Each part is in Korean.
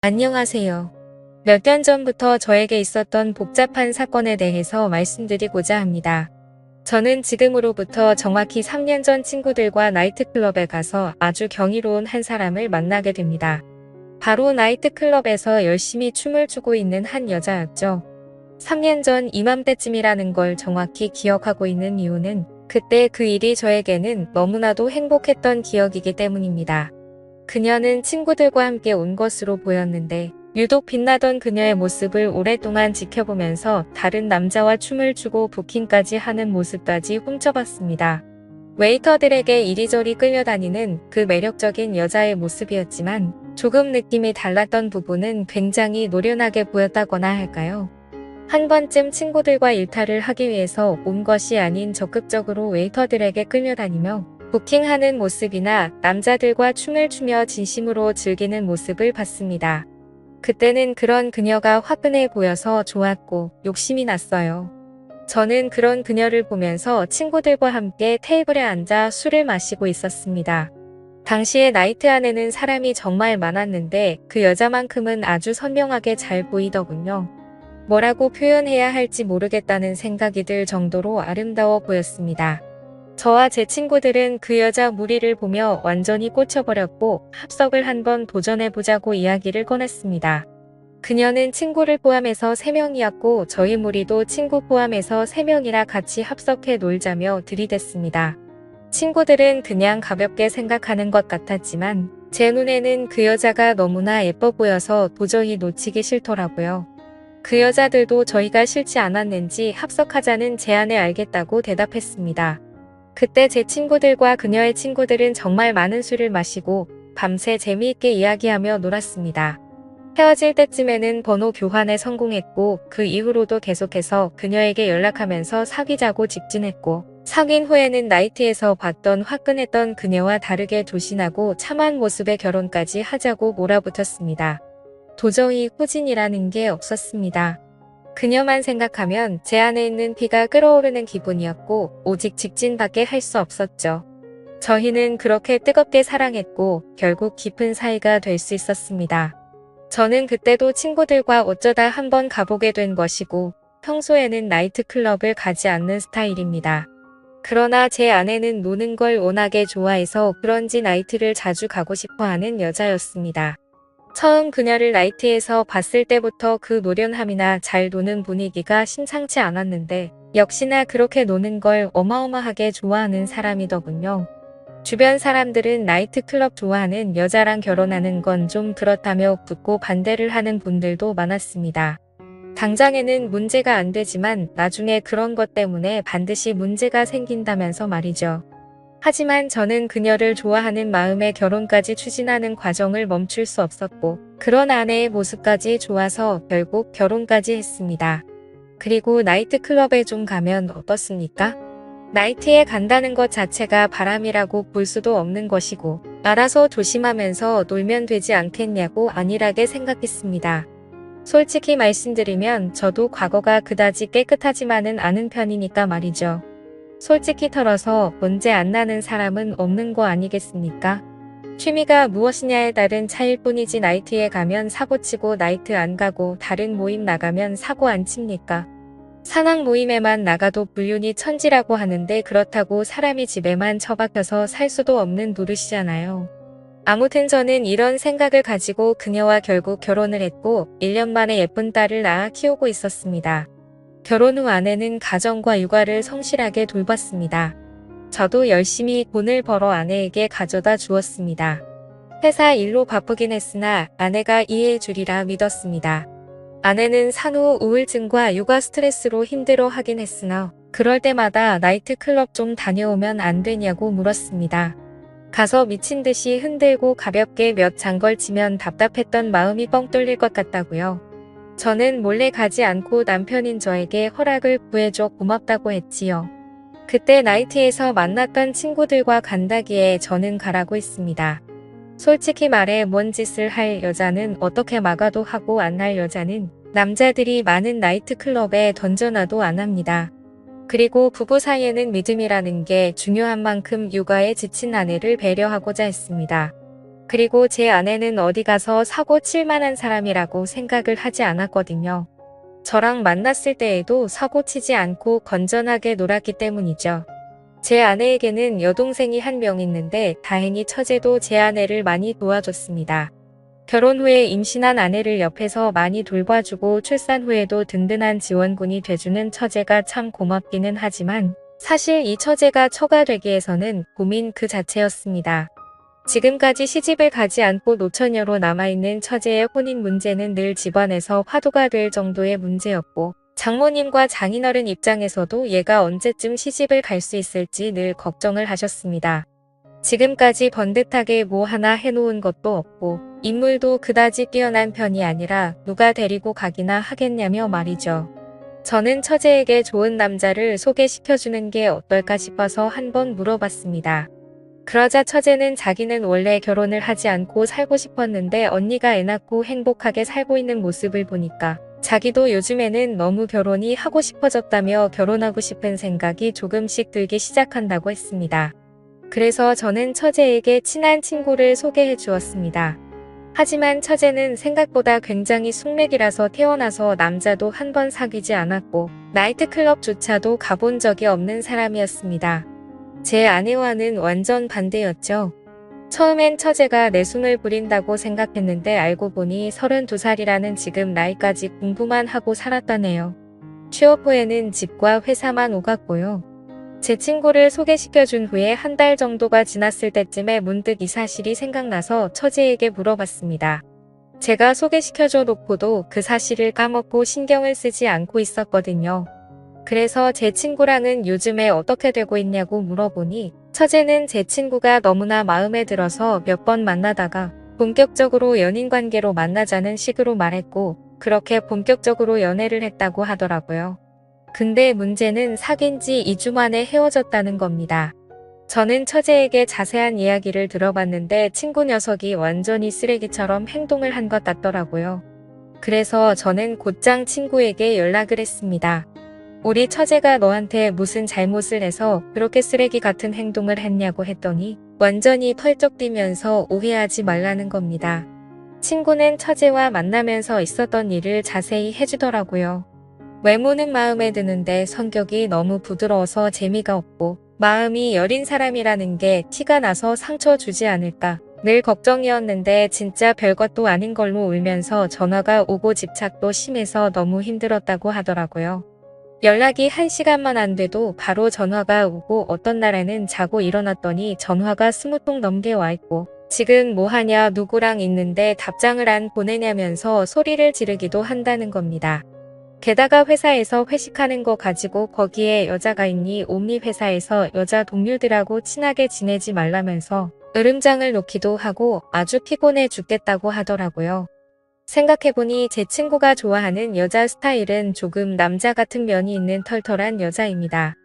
안녕하세요. 몇 년 전부터 저에게 있었던 복잡한 사건에 대해서 말씀드리고자 합니다. 저는 지금으로부터 정확히 3년 전 친구들과 나이트클럽에 가서 아주 경이로운 한 사람을 만나게 됩니다. 바로 나이트클럽에서 열심히 춤을 추고 있는 한 여자였죠. 3년 전 이맘때쯤이라는 걸 정확히 기억하고 있는 이유는 그때 그 일이 저에게는 너무나도 행복했던 기억이기 때문입니다. 그녀는 친구들과 함께 온 것으로 보였는데 유독 빛나던 그녀의 모습을 오랫동안 지켜보면서 다른 남자와 춤을 추고 부킹까지 하는 모습까지 훔쳐봤습니다. 웨이터들에게 이리저리 끌려다니는 그 매력적인 여자의 모습이었지만 조금 느낌이 달랐던 부분은 굉장히 노련하게 보였다거나 할까요? 한 번쯤 친구들과 일탈을 하기 위해서 온 것이 아닌 적극적으로 웨이터들에게 끌려다니며 부킹하는 모습이나 남자들과 춤을 추며 진심으로 즐기는 모습을 봤습니다. 그때는 그런 그녀가 화끈해 보여서 좋았고 욕심이 났어요. 저는 그런 그녀를 보면서 친구들과 함께 테이블에 앉아 술을 마시고 있었습니다. 당시에 나이트 안에는 사람이 정말 많았는데 그 여자만큼은 아주 선명하게 잘 보이더군요. 뭐라고 표현해야 할지 모르겠다는 생각이 들 정도로 아름다워 보였습니다. 저와 제 친구들은 그 여자 무리를 보며 완전히 꽂혀버렸고 합석을 한번 도전해보자고 이야기를 꺼냈습니다. 그녀는 친구를 포함해서 3명이었고 저희 무리도 친구 포함해서 3명이라 같이 합석해 놀자며 들이댔습니다. 친구들은 그냥 가볍게 생각하는 것 같았지만 제 눈에는 그 여자가 너무나 예뻐 보여서 도저히 놓치기 싫더라고요. 그 여자들도 저희가 싫지 않았는지 합석하자는 제안을 알겠다고 대답했습니다. 그때 제 친구들과 그녀의 친구들은 정말 많은 술을 마시고 밤새 재미있게 이야기하며 놀았습니다. 헤어질 때쯤에는 번호 교환에 성공했고 그 이후로도 계속해서 그녀에게 연락하면서 사귀자고 직진했고 사귄 후에는 나이트에서 봤던 화끈했던 그녀와 다르게 조신하고 참한 모습의 결혼까지 하자고 몰아붙였습니다. 도저히 후진이라는 게 없었습니다. 그녀만 생각하면 제 안에 있는 피가 끓어오르는 기분이었고 오직 직진밖에 할 수 없었죠. 저희는 그렇게 뜨겁게 사랑했고 결국 깊은 사이가 될 수 있었습니다. 저는 그때도 친구들과 어쩌다 한번 가보게 된 것이고 평소에는 나이트클럽을 가지 않는 스타일입니다. 그러나 제 아내는 노는 걸 워낙에 좋아해서 그런지 나이트를 자주 가고 싶어하는 여자였습니다. 처음 그녀를 나이트에서 봤을 때부터 그 노련함이나 잘 노는 분위기가 심상치 않았는데 역시나 그렇게 노는 걸 어마어마하게 좋아하는 사람이더군요. 주변 사람들은 나이트클럽 좋아하는 여자랑 결혼하는 건 좀 그렇다며 붙고 반대를 하는 분들도 많았습니다. 당장에는 문제가 안 되지만 나중에 그런 것 때문에 반드시 문제가 생긴다면서 말이죠. 하지만 저는 그녀를 좋아하는 마음에 결혼까지 추진하는 과정을 멈출 수 없었고 그런 아내의 모습까지 좋아서 결국 결혼까지 했습니다. 그리고 나이트클럽에 좀 가면 어떻습니까? 나이트에 간다는 것 자체가 바람이라고 볼 수도 없는 것이고 알아서 조심하면서 놀면 되지 않겠냐고 안일하게 생각했습니다. 솔직히 말씀드리면 저도 과거가 그다지 깨끗하지만은 않은 편이니까 말이죠. 솔직히 털어서 문제 안 나는 사람은 없는 거 아니겠습니까? 취미가 무엇이냐에 따른 차이일 뿐이지 나이트에 가면 사고치고 나이트 안 가고 다른 모임 나가면 사고 안 칩니까? 산악 모임에만 나가도 불륜이 천지라고 하는데 그렇다고 사람이 집에만 처박혀서 살 수도 없는 노릇이잖아요. 아무튼 저는 이런 생각을 가지고 그녀와 결국 결혼을 했고 1년 만에 예쁜 딸을 낳아 키우고 있었습니다. 결혼 후 아내는 가정과 육아를 성실하게 돌봤습니다. 저도 열심히 돈을 벌어 아내에게 가져다 주었습니다. 회사 일로 바쁘긴 했으나 아내가 이해해 주리라 믿었습니다. 아내는 산후 우울증과 육아 스트레스로 힘들어 하긴 했으나 그럴 때마다 나이트클럽 좀 다녀오면 안 되냐고 물었습니다. 가서 미친 듯이 흔들고 가볍게 몇 잔 걸치면 답답했던 마음이 뻥 뚫릴 것 같다고요. 저는 몰래 가지 않고 남편인 저에게 허락을 구해줘 고맙다고 했지요. 그때 나이트에서 만났던 친구들과 간다기에 저는 가라고 했습니다. 솔직히 말해 뭔 짓을 할 여자는 어떻게 막아도 하고 안 할 여자는 남자들이 많은 나이트클럽에 던져놔도 안 합니다. 그리고 부부 사이에는 믿음이라는 게 중요한 만큼 육아에 지친 아내를 배려하고자 했습니다. 그리고 제 아내는 어디 가서 사고 칠 만한 사람이라고 생각을 하지 않았거든요. 저랑 만났을 때에도 사고 치지 않고 건전하게 놀았기 때문이죠. 제 아내에게는 여동생이 한 명 있는데 다행히 처제도 제 아내를 많이 도와줬습니다. 결혼 후에 임신한 아내를 옆에서 많이 돌봐주고 출산 후에도 든든한 지원군이 돼주는 처제가 참 고맙기는 하지만 사실 이 처제가 처가 되기에서는 고민 그 자체였습니다. 지금까지 시집을 가지 않고 노처녀로 남아있는 처제의 혼인 문제는 늘 집안에서 화두가 될 정도의 문제였고 장모님과 장인어른 입장에서도 얘가 언제쯤 시집을 갈 수 있을지 늘 걱정을 하셨습니다. 지금까지 번듯하게 뭐 하나 해놓은 것도 없고 인물도 그다지 뛰어난 편이 아니라 누가 데리고 가기나 하겠냐며 말이죠. 저는 처제에게 좋은 남자를 소개시켜주는 게 어떨까 싶어서 한번 물어봤습니다. 그러자 처제는 자기는 원래 결혼을 하지 않고 살고 싶었는데 언니가 애 낳고 행복하게 살고 있는 모습을 보니까 자기도 요즘에는 너무 결혼이 하고 싶어졌다며 결혼하고 싶은 생각이 조금씩 들기 시작한다고 했습니다. 그래서 저는 처제에게 친한 친구를 소개해 주었습니다. 하지만 처제는 생각보다 굉장히 숙맥이라서 태어나서 남자도 한 번 사귀지 않았고 나이트클럽조차도 가본 적이 없는 사람이었습니다. 제 아내와는 완전 반대였죠. 처음엔 처제가 내숭을 부린다고 생각했는데 알고 보니 32살이라는 지금 나이까지 공부만 하고 살았다네요. 취업 후에는 집과 회사만 오갔고요. 제 친구를 소개시켜준 후에 한 달 정도가 지났을 때쯤에 문득 이 사실이 생각나서 처제에게 물어봤습니다. 제가 소개시켜줘 놓고도 그 사실을 까먹고 신경을 쓰지 않고 있었거든요. 그래서 제 친구랑은 요즘에 어떻게 되고 있냐고 물어보니 처제는 제 친구가 너무나 마음에 들어서 몇 번 만나다가 본격적으로 연인 관계로 만나자는 식으로 말했고 그렇게 본격적으로 연애를 했다고 하더라고요. 근데 문제는 사귄 지 2주 만에 헤어졌다는 겁니다. 저는 처제에게 자세한 이야기를 들어봤는데 친구 녀석이 완전히 쓰레기처럼 행동을 한 것 같더라고요. 그래서 저는 곧장 친구에게 연락을 했습니다. 우리 처제가 너한테 무슨 잘못을 해서 그렇게 쓰레기 같은 행동을 했냐고 했더니 완전히 펄쩍 뛰면서 오해하지 말라는 겁니다. 친구는 처제와 만나면서 있었던 일을 자세히 해주더라고요. 외모는 마음에 드는데 성격이 너무 부드러워서 재미가 없고 마음이 여린 사람이라는 게 티가 나서 상처 주지 않을까 늘 걱정이었는데 진짜 별것도 아닌 걸로 울면서 전화가 오고 집착도 심해서 너무 힘들었다고 하더라고요. 연락이 1시간만 안 돼도 바로 전화가 오고 어떤 날에는 자고 일어났더니 전화가 20통 넘게 와 있고 지금 뭐하냐 누구랑 있는데 답장을 안 보내냐면서 소리를 지르기도 한다는 겁니다. 게다가 회사에서 회식하는 거 가지고 거기에 여자가 있니 옴니 회사에서 여자 동료들하고 친하게 지내지 말라면서 으름장을 놓기도 하고 아주 피곤해 죽겠다고 하더라고요. 생각해보니 제 친구가 좋아하는 여자 스타일은 조금 남자 같은 면이 있는 털털한 여자입니다.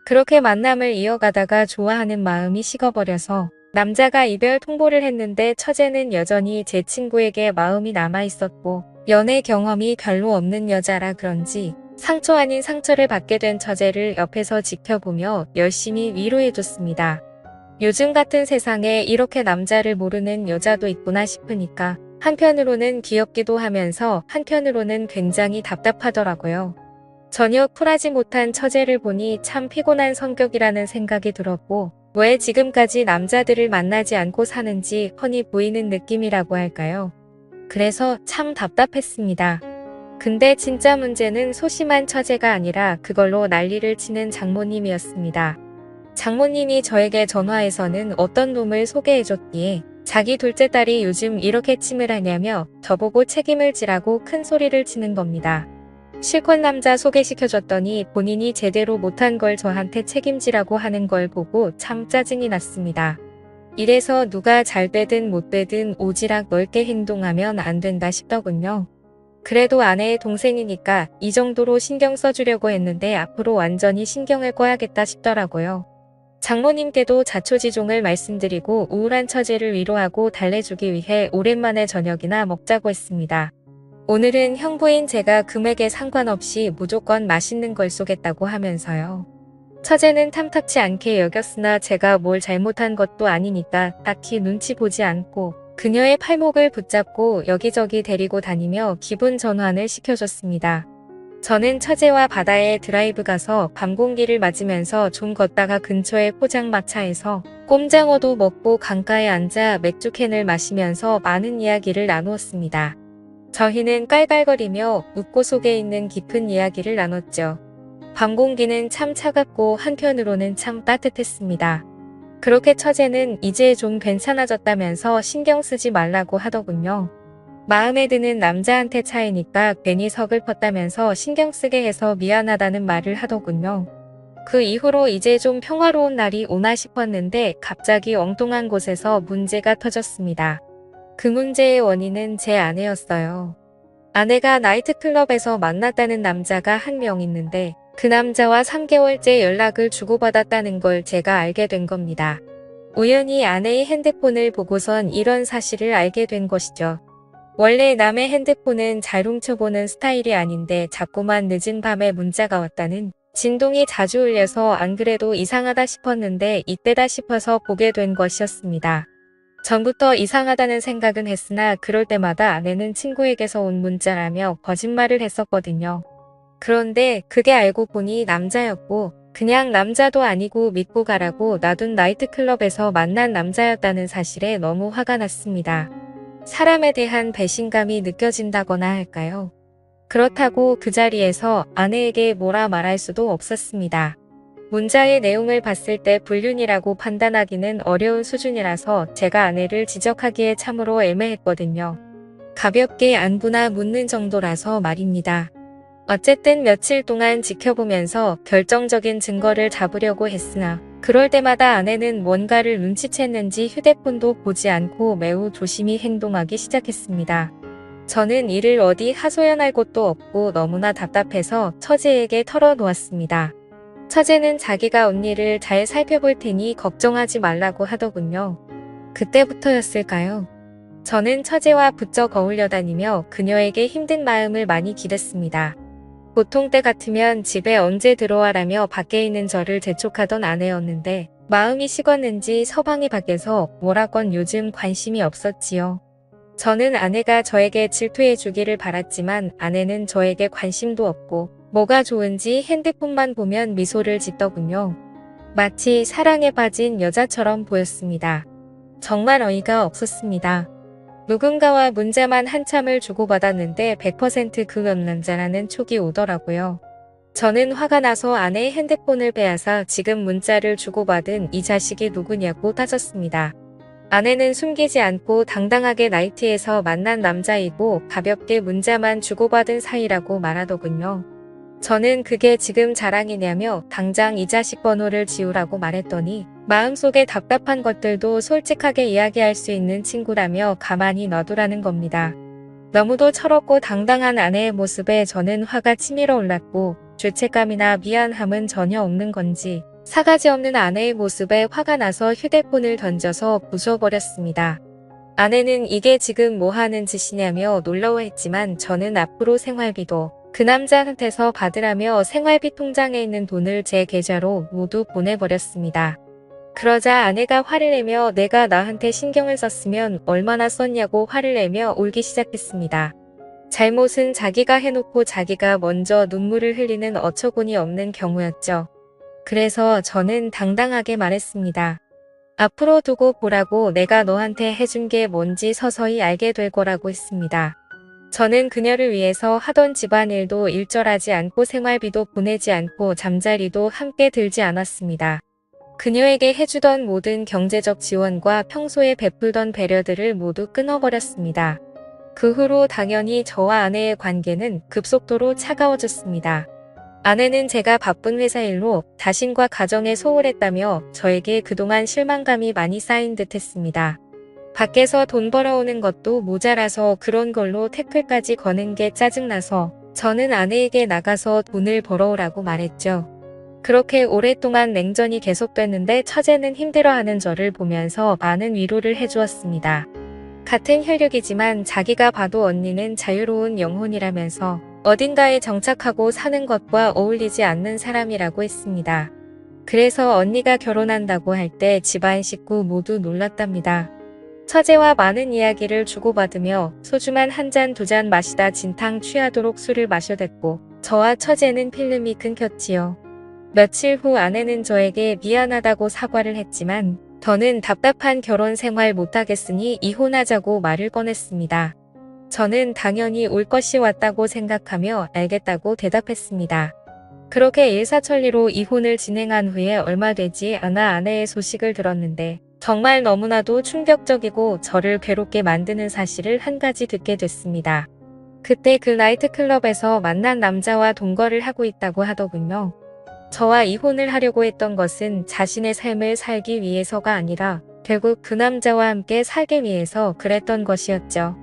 그렇게 만남을 이어가다가 좋아하는 마음이 식어버려서 남자가 이별 통보를 했는데 처제는 여전히 제 친구에게 마음이 남아있었고 연애 경험이 별로 없는 여자라 그런지 상처 아닌 상처를 받게 된 처제를 옆에서 지켜보며 열심히 위로해줬습니다. 요즘 같은 세상에 이렇게 남자를 모르는 여자도 있구나 싶으니까 한편으로는 귀엽기도 하면서 한편으로는 굉장히 답답하더라고요. 전혀 쿨하지 못한 처제를 보니 참 피곤한 성격이라는 생각이 들었고 왜 지금까지 남자들을 만나지 않고 사는지 훤히 보이는 느낌이라고 할까요? 그래서 참 답답했습니다. 근데 진짜 문제는 소심한 처제가 아니라 그걸로 난리를 치는 장모님이었습니다. 장모님이 저에게 전화해서는 어떤 놈을 소개해줬기에 자기 둘째 딸이 요즘 이렇게 침을 하냐며 저보고 책임을 지라고 큰 소리를 치는 겁니다. 실컷 남자 소개시켜줬더니 본인이 제대로 못한 걸 저한테 책임지라고 하는 걸 보고 참 짜증이 났습니다. 이래서 누가 잘 되든 못 되든 오지랖 넓게 행동하면 안 된다 싶더군요. 그래도 아내의 동생이니까 이 정도로 신경 써주려고 했는데 앞으로 완전히 신경을 꺼야겠다 싶더라고요. 장모님께도 자초지종을 말씀드리고 우울한 처제를 위로하고 달래주기 위해 오랜만에 저녁이나 먹자고 했습니다. 오늘은 형부인 제가 금액에 상관없이 무조건 맛있는 걸 쏘겠다고 하면서요. 처제는 탐탁치 않게 여겼으나 제가 뭘 잘못한 것도 아니니까 딱히 눈치 보지 않고 그녀의 팔목을 붙잡고 여기저기 데리고 다니며 기분 전환을 시켜줬습니다. 저는 처제와 바다에 드라이브 가서 밤 공기를 맞으면서 좀 걷다가 근처의 포장마차에서 꼼장어도 먹고 강가에 앉아 맥주캔을 마시면서 많은 이야기를 나누었습니다. 저희는 깔깔거리며 웃고 속에 있는 깊은 이야기를 나눴죠. 밤 공기는 참 차갑고 한편으로는 참 따뜻했습니다. 그렇게 처제는 이제 좀 괜찮아졌다면서 신경 쓰지 말라고 하더군요. 마음에 드는 남자한테 차이니까 괜히 서글펐다면서 신경 쓰게 해서 미안하다는 말을 하더군요. 그 이후로 이제 좀 평화로운 날이 오나 싶었는데 갑자기 엉뚱한 곳에서 문제가 터졌습니다. 그 문제의 원인은 제 아내였어요. 아내가 나이트클럽에서 만났다는 남자가 한 명 있는데 그 남자와 3개월째 연락을 주고받았다는 걸 제가 알게 된 겁니다. 우연히 아내의 핸드폰을 보고선 이런 사실을 알게 된 것이죠. 원래 남의 핸드폰은 잘 훔쳐보는 스타일이 아닌데 자꾸만 늦은 밤에 문자가 왔다는 진동이 자주 울려서 안 그래도 이상하다 싶었는데 이때다 싶어서 보게 된 것이었습니다. 전부터 이상하다는 생각은 했으나 그럴 때마다 아내는 친구에게서 온 문자라며 거짓말을 했었거든요. 그런데 그게 알고 보니 남자였고 그냥 남자도 아니고 믿고 가라고 놔둔 나이트클럽에서 만난 남자였다는 사실에 너무 화가 났습니다. 사람에 대한 배신감이 느껴진다거나 할까요? 그렇다고 그 자리에서 아내에게 뭐라 말할 수도 없었습니다. 문자의 내용을 봤을 때 불륜이라고 판단하기는 어려운 수준이라서 제가 아내를 지적하기에 참으로 애매했거든요. 가볍게 안부나 묻는 정도라서 말입니다. 어쨌든 며칠 동안 지켜보면서 결정적인 증거를 잡으려고 했으나 그럴 때마다 아내는 뭔가를 눈치챘는지 휴대폰도 보지 않고 매우 조심히 행동하기 시작했습니다. 저는 이를 어디 하소연할 곳도 없고 너무나 답답해서 처제에게 털어놓았습니다. 처제는 자기가 언니를 잘 살펴볼 테니 걱정하지 말라고 하더군요. 그때부터였을까요? 저는 처제와 부쩍 어울려 다니며 그녀에게 힘든 마음을 많이 기댔습니다. 보통 때 같으면 집에 언제 들어와라며 밖에 있는 저를 재촉하던 아내였는데 마음이 식었는지 서방이 밖에서 뭐라건 요즘 관심이 없었지요. 저는 아내가 저에게 질투해 주기를 바랐지만 아내는 저에게 관심도 없고 뭐가 좋은지 핸드폰만 보면 미소를 짓더군요. 마치 사랑에 빠진 여자처럼 보였습니다. 정말 어이가 없었습니다. 누군가와 문자만 한참을 주고받았는데 100% 그 남자라는 촉이 오더라고요. 저는 화가 나서 아내의 핸드폰을 빼앗아 지금 문자를 주고받은 이 자식이 누구냐고 따졌습니다. 아내는 숨기지 않고 당당하게 나이트에서 만난 남자이고 가볍게 문자만 주고받은 사이라고 말하더군요. 저는 그게 지금 자랑이냐며 당장 이 자식 번호를 지우라고 말했더니 마음속에 답답한 것들도 솔직하게 이야기할 수 있는 친구라며 가만히 놔두라는 겁니다. 너무도 철없고 당당한 아내의 모습에 저는 화가 치밀어 올랐고 죄책감이나 미안함은 전혀 없는 건지 사가지 없는 아내의 모습에 화가 나서 휴대폰을 던져서 부숴버렸습니다. 아내는 이게 지금 뭐 하는 짓이냐며 놀라워했지만 저는 앞으로 생활비도 그 남자한테서 받으라며 생활비 통장에 있는 돈을 제 계좌로 모두 보내버렸습니다. 그러자 아내가 화를 내며 내가 나한테 신경을 썼으면 얼마나 썼냐고 화를 내며 울기 시작했습니다. 잘못은 자기가 해놓고 자기가 먼저 눈물을 흘리는 어처구니 없는 경우였죠. 그래서 저는 당당하게 말했습니다. 앞으로 두고 보라고 내가 너한테 해준 게 뭔지 서서히 알게 될 거라고 했습니다. 저는 그녀를 위해서 하던 집안일도 일절하지 않고 생활비도 보내지 않고 잠자리도 함께 들지 않았습니다. 그녀에게 해주던 모든 경제적 지원과 평소에 베풀던 배려들을 모두 끊어버렸습니다. 그 후로 당연히 저와 아내의 관계는 급속도로 차가워졌습니다. 아내는 제가 바쁜 회사 일로 자신과 가정에 소홀했다며 저에게 그동안 실망감이 많이 쌓인 듯 했습니다. 밖에서 돈 벌어오는 것도 모자라서 그런 걸로 태클까지 거는 게 짜증나서 저는 아내에게 나가서 돈을 벌어오라고 말했죠. 그렇게 오랫동안 냉전이 계속됐는데 처제는 힘들어하는 저를 보면서 많은 위로를 해주었습니다. 같은 혈육이지만 자기가 봐도 언니는 자유로운 영혼이라면서 어딘가에 정착하고 사는 것과 어울리지 않는 사람이라고 했습니다. 그래서 언니가 결혼한다고 할 때 집안 식구 모두 놀랐답니다. 처제와 많은 이야기를 주고받으며 소주만 한 잔 두 잔 마시다 진탕 취하도록 술을 마셔댔고 저와 처제는 필름이 끊겼지요. 며칠 후 아내는 저에게 미안하다고 사과를 했지만 더는 답답한 결혼 생활 못하겠으니 이혼하자고 말을 꺼냈습니다. 저는 당연히 올 것이 왔다고 생각하며 알겠다고 대답했습니다. 그렇게 일사천리로 이혼을 진행한 후에 얼마 되지 않아 아내의 소식을 들었는데 정말 너무나도 충격적이고 저를 괴롭게 만드는 사실을 한 가지 듣게 됐습니다. 그때 그 나이트클럽에서 만난 남자와 동거를 하고 있다고 하더군요. 저와 이혼을 하려고 했던 것은 자신의 삶을 살기 위해서가 아니라 결국 그 남자와 함께 살기 위해서 그랬던 것이었죠.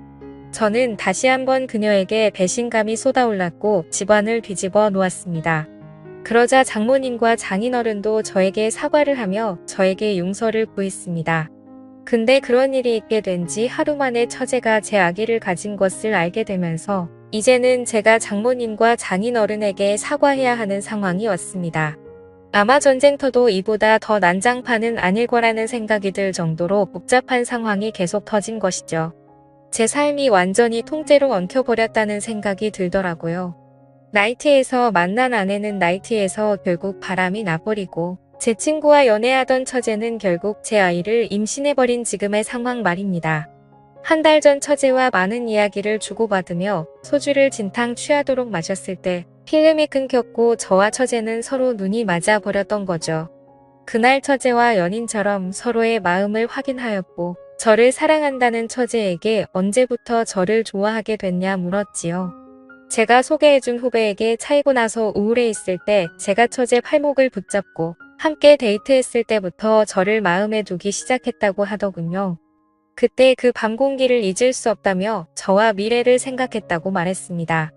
저는 다시 한번 그녀에게 배신감이 쏟아올랐고 집안을 뒤집어 놓았습니다. 그러자 장모님과 장인어른도 저에게 사과를 하며 저에게 용서를 구했습니다. 근데 그런 일이 있게 된 지 하루 만에 처제가 제 아기를 가진 것을 알게 되면서 이제는 제가 장모님과 장인어른에게 사과해야 하는 상황이 왔습니다. 아마 전쟁터도 이보다 더 난장판은 아닐 거라는 생각이 들 정도로 복잡한 상황이 계속 터진 것이죠. 제 삶이 완전히 통째로 엉켜버렸다는 생각이 들더라고요. 나이트에서 만난 아내는 나이트에서 결국 바람이 나버리고 제 친구와 연애하던 처제는 결국 제 아이를 임신해버린 지금의 상황 말입니다. 한 달 전 처제와 많은 이야기를 주고받으며 소주를 진탕 취하도록 마셨을 때 필름이 끊겼고 저와 처제는 서로 눈이 맞아 버렸던 거죠. 그날 처제와 연인처럼 서로의 마음을 확인하였고 저를 사랑한다는 처제에게 언제부터 저를 좋아하게 됐냐 물었지요. 제가 소개해준 후배에게 차이고 나서 우울해 있을 때 제가 처제 팔목을 붙잡고 함께 데이트했을 때부터 저를 마음에 두기 시작했다고 하더군요. 그때 그 밤 공기를 잊을 수 없다며 저와 미래를 생각했다고 말했습니다.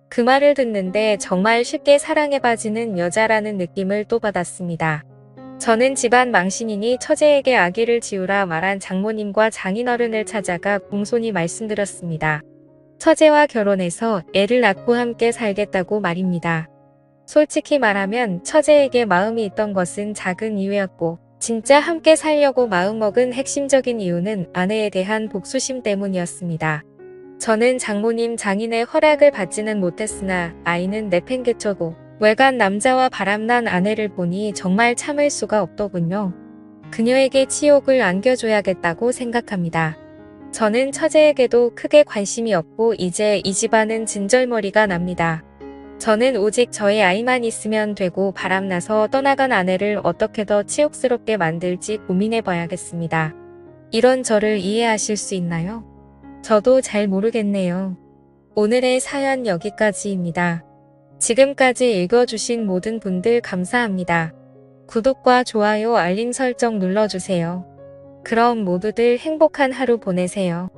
그 말을 듣는데 정말 쉽게 사랑에 빠지는 여자라는 느낌을 또 받았습니다. 저는 집안 망신이니 처제에게 아기를 지우라 말한 장모님과 장인어른을 찾아가 공손히 말씀드렸습니다. 처제와 결혼해서 애를 낳고 함께 살겠다고 말입니다. 솔직히 말하면 처제에게 마음이 있던 것은 작은 이유였고 진짜 함께 살려고 마음먹은 핵심적인 이유는 아내에 대한 복수심 때문이었습니다. 저는 장모님 장인의 허락을 받지는 못했으나 아이는 내팽개쳐고 외간 남자와 바람난 아내를 보니 정말 참을 수가 없더군요. 그녀에게 치욕을 안겨줘야겠다고 생각합니다. 저는 처제에게도 크게 관심이 없고 이제 이 집안은 진절머리가 납니다. 저는 오직 저의 아이만 있으면 되고 바람나서 떠나간 아내를 어떻게 더 치욕스럽게 만들지 고민해봐야겠습니다. 이런 저를 이해하실 수 있나요? 저도 잘 모르겠네요. 오늘의 사연 여기까지입니다. 지금까지 읽어주신 모든 분들 감사합니다. 구독과 좋아요 알림 설정 눌러주세요. 그럼 모두들 행복한 하루 보내세요.